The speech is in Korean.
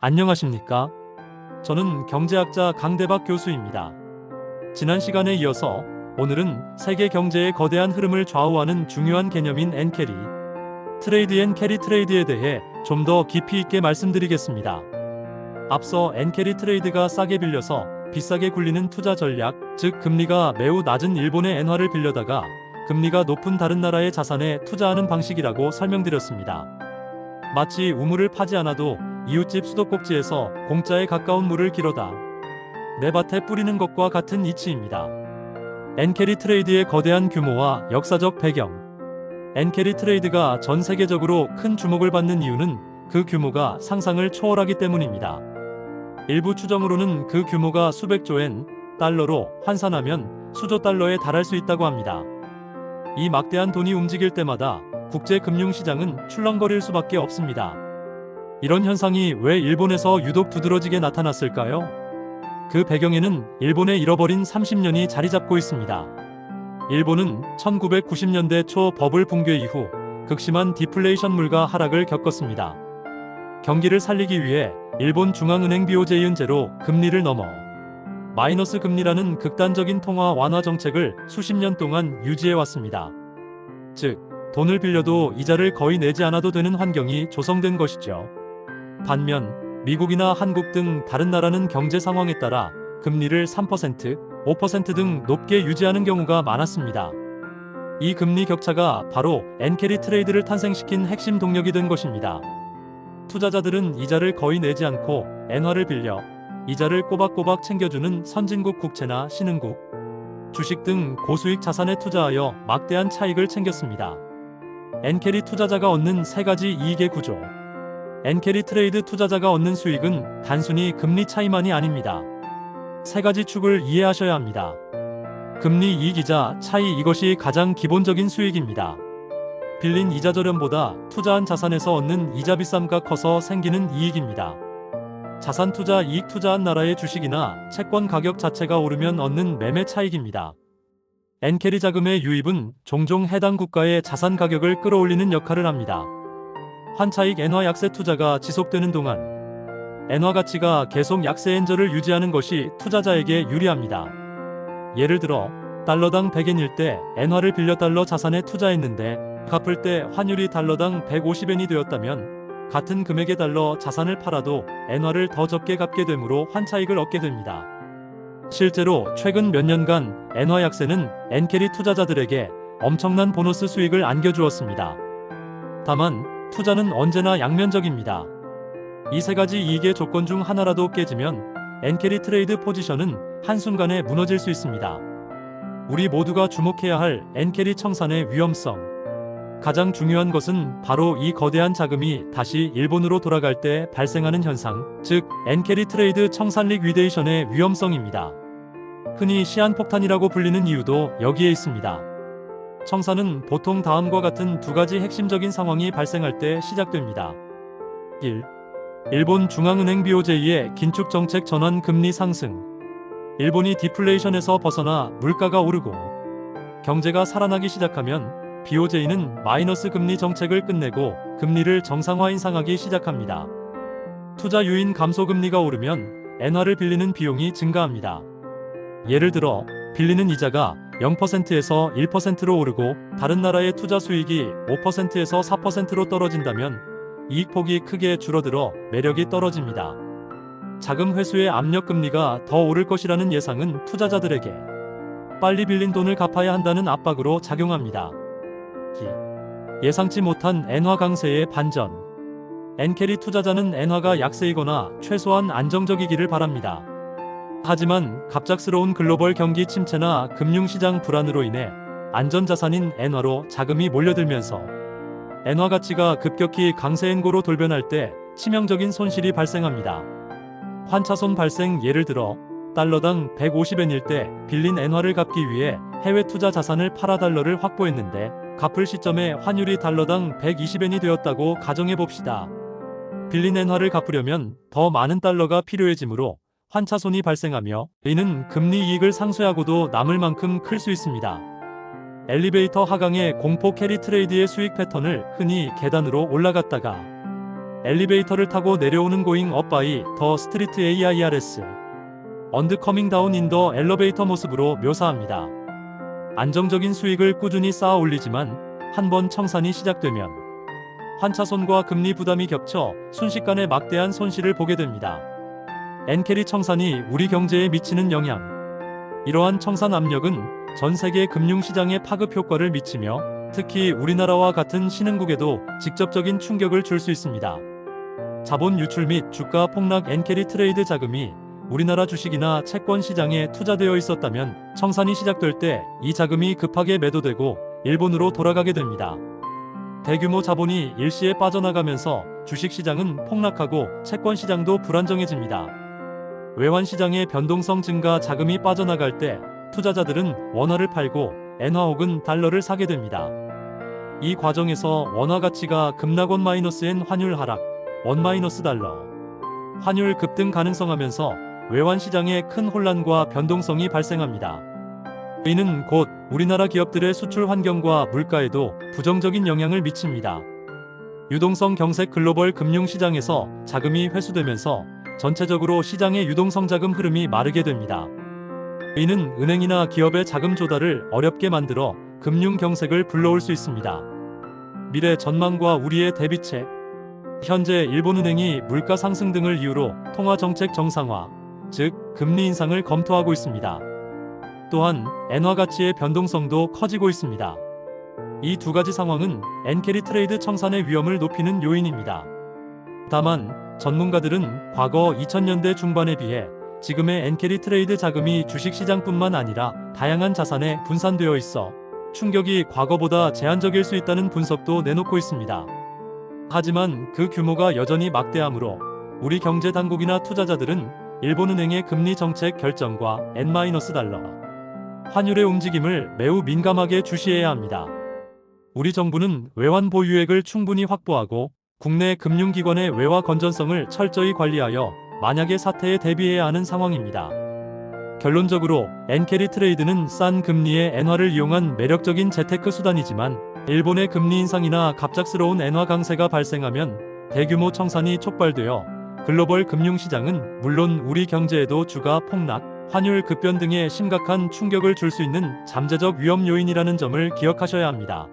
안녕하십니까? 저는 경제학자 강대박 교수입니다. 지난 시간에 이어서 오늘은 세계 경제의 거대한 흐름을 좌우하는 중요한 개념인 엔캐리, 트레이드 앤 캐리 트레이드에 대해 좀 더 깊이 있게 말씀드리겠습니다. 앞서 엔캐리 트레이드가 싸게 빌려서 비싸게 굴리는 투자 전략, 즉 금리가 매우 낮은 일본의 엔화를 빌려다가 금리가 높은 다른 나라의 자산에 투자하는 방식이라고 설명드렸습니다. 마치 우물을 파지 않아도 이웃집 수도꼭지에서 공짜에 가까운 물을 길어다 내 밭에 뿌리는 것과 같은 이치입니다. 엔캐리 트레이드의 거대한 규모와 역사적 배경. 엔캐리 트레이드가 전 세계적으로 큰 주목을 받는 이유는 그 규모가 상상을 초월하기 때문입니다. 일부 추정으로는 그 규모가 수백조 엔, 달러로 환산하면 수조 달러에 달할 수 있다고 합니다. 이 막대한 돈이 움직일 때마다 국제 금융시장은 출렁거릴 수밖에 없습니다. 이런 현상이 왜 일본에서 유독 두드러지게 나타났을까요? 그 배경에는 일본의 잃어버린 30년이 자리 잡고 있습니다. 일본은 1990년대 초 버블 붕괴 이후 극심한 디플레이션 물가 하락을 겪었습니다. 경기를 살리기 위해 일본 중앙은행 BOJ은 제로 금리를 넘어 마이너스 금리라는 극단적인 통화 완화 정책을 수십 년 동안 유지해 왔습니다. 즉, 돈을 빌려도 이자를 거의 내지 않아도 되는 환경이 조성된 것이죠. 반면 미국이나 한국 등 다른 나라는 경제 상황에 따라 금리를 3%, 5% 등 높게 유지하는 경우가 많았습니다. 이 금리 격차가 바로 엔캐리 트레이드를 탄생시킨 핵심 동력이 된 것입니다. 투자자들은 이자를 거의 내지 않고 엔화를 빌려 이자를 꼬박꼬박 챙겨주는 선진국 국채나 신흥국, 주식 등 고수익 자산에 투자하여 막대한 차익을 챙겼습니다. 엔캐리 투자자가 얻는 세 가지 이익의 구조. 엔캐리 트레이드 투자자가 얻는 수익은 단순히 금리 차이만이 아닙니다. 세 가지 축을 이해하셔야 합니다. 금리 이익이자 차이, 이것이 가장 기본적인 수익입니다. 빌린 이자 저렴보다 투자한 자산에서 얻는 이자 비쌈가 커서 생기는 이익입니다. 자산 투자 이익, 투자한 나라의 주식이나 채권 가격 자체가 오르면 얻는 매매 차익입니다. 엔캐리 자금의 유입은 종종 해당 국가의 자산 가격을 끌어올리는 역할을 합니다. 환차익 엔화 약세 투자가 지속되는 동안 엔화 가치가 계속 약세 엔저를 유지하는 것이 투자자에게 유리합니다. 예를 들어 달러당 100엔일 때 엔화를 빌려 달러 자산에 투자했는데 갚을 때 환율이 달러당 150엔이 되었다면 같은 금액의 달러 자산을 팔아도 엔화를 더 적게 갚게 되므로 환차익을 얻게 됩니다. 실제로 최근 몇 년간 엔화 약세는 엔캐리 투자자들에게 엄청난 보너스 수익을 안겨주었습니다. 다만 투자는 언제나 양면적입니다. 이 세 가지 이익의 조건 중 하나라도 깨지면 엔캐리 트레이드 포지션은 한순간에 무너질 수 있습니다. 우리 모두가 주목해야 할 엔캐리 청산의 위험성. 가장 중요한 것은 바로 이 거대한 자금이 다시 일본으로 돌아갈 때 발생하는 현상, 즉 엔캐리 트레이드 청산 리퀴데이션의 위험성입니다. 흔히 시한폭탄이라고 불리는 이유도 여기에 있습니다. 청산은 보통 다음과 같은 두 가지 핵심적인 상황이 발생할 때 시작됩니다. 1. 일본 중앙은행 BOJ의 긴축 정책 전환 금리 상승. 일본이 디플레이션에서 벗어나 물가가 오르고 경제가 살아나기 시작하면 BOJ는 마이너스 금리 정책을 끝내고 금리를 정상화 인상하기 시작합니다. 투자 유인 감소 금리가 오르면 엔화를 빌리는 비용이 증가합니다. 예를 들어 빌리는 이자가 0%에서 1%로 오르고 다른 나라의 투자 수익이 5%에서 4%로 떨어진다면 이익폭이 크게 줄어들어 매력이 떨어집니다. 자금 회수의 압력, 금리가 더 오를 것이라는 예상은 투자자들에게 빨리 빌린 돈을 갚아야 한다는 압박으로 작용합니다. 예상치 못한 엔화 강세의 반전. 엔캐리 투자자는 엔화가 약세이거나 최소한 안정적이기를 바랍니다. 하지만 갑작스러운 글로벌 경기 침체나 금융시장 불안으로 인해 안전자산인 엔화로 자금이 몰려들면서 엔화 가치가 급격히 강세엔고로 돌변할 때 치명적인 손실이 발생합니다. 환차손 발생. 예를 들어 달러당 150엔일 때 빌린 엔화를 갚기 위해 해외 투자 자산을 팔아 달러를 확보했는데 갚을 시점에 환율이 달러당 120엔이 되었다고 가정해봅시다. 빌린 엔화를 갚으려면 더 많은 달러가 필요해지므로 환차손이 발생하며 이는 금리 이익을 상쇄하고도 남을 만큼 클 수 있습니다. 엘리베이터 하강의 공포 캐리 트레이드의 수익 패턴을 흔히 계단으로 올라갔다가 엘리베이터를 타고 내려오는 going up by the street AIRS and coming down in the elevator 모습으로 묘사합니다. 안정적인 수익을 꾸준히 쌓아 올리지만 한번 청산이 시작되면 환차손과 금리 부담이 겹쳐 순식간에 막대한 손실을 보게 됩니다. 엔캐리 청산이 우리 경제에 미치는 영향. 이러한 청산 압력은 전 세계 금융시장에 파급 효과를 미치며 특히 우리나라와 같은 신흥국에도 직접적인 충격을 줄 수 있습니다. 자본 유출 및 주가 폭락. 엔캐리 트레이드 자금이 우리나라 주식이나 채권 시장에 투자되어 있었다면 청산이 시작될 때 이 자금이 급하게 매도되고 일본으로 돌아가게 됩니다. 대규모 자본이 일시에 빠져나가면서 주식시장은 폭락하고 채권시장도 불안정해집니다. 외환시장의 변동성 증가. 자금이 빠져나갈 때 투자자들은 원화를 팔고 엔화 혹은 달러를 사게 됩니다. 이 과정에서 원화 가치가 급락 원-N 환율 하락 원-달러 환율 급등 가능성하면서 외환시장에 큰 혼란과 변동성이 발생합니다. 이는 곧 우리나라 기업들의 수출 환경과 물가에도 부정적인 영향을 미칩니다. 유동성 경색. 글로벌 금융시장에서 자금이 회수되면서 전체적으로 시장의 유동성 자금 흐름이 마르게 됩니다. 이는 은행이나 기업의 자금 조달을 어렵게 만들어 금융 경색을 불러올 수 있습니다. 미래 전망과 우리의 대비책. 현재 일본은행이 물가 상승 등을 이유로 통화 정책 정상화, 즉 금리 인상을 검토하고 있습니다. 또한 엔화 가치의 변동성도 커지고 있습니다. 이 두 가지 상황은 엔캐리 트레이드 청산의 위험을 높이는 요인입니다. 다만 전문가들은 과거 2000년대 중반에 비해 지금의 엔캐리 트레이드 자금이 주식시장뿐만 아니라 다양한 자산에 분산되어 있어 충격이 과거보다 제한적일 수 있다는 분석도 내놓고 있습니다. 하지만 그 규모가 여전히 막대하므로 우리 경제당국이나 투자자들은 일본은행의 금리 정책 결정과 N-달러 환율의 움직임을 매우 민감하게 주시해야 합니다. 우리 정부는 외환 보유액을 충분히 확보하고 국내 금융기관의 외화 건전성을 철저히 관리하여 만약의 사태에 대비해야 하는 상황입니다. 결론적으로 엔캐리 트레이드는 싼 금리의 엔화를 이용한 매력적인 재테크 수단이지만 일본의 금리 인상이나 갑작스러운 엔화 강세가 발생하면 대규모 청산이 촉발되어 글로벌 금융시장은 물론 우리 경제에도 주가 폭락, 환율 급변 등의 심각한 충격을 줄 수 있는 잠재적 위험 요인이라는 점을 기억하셔야 합니다.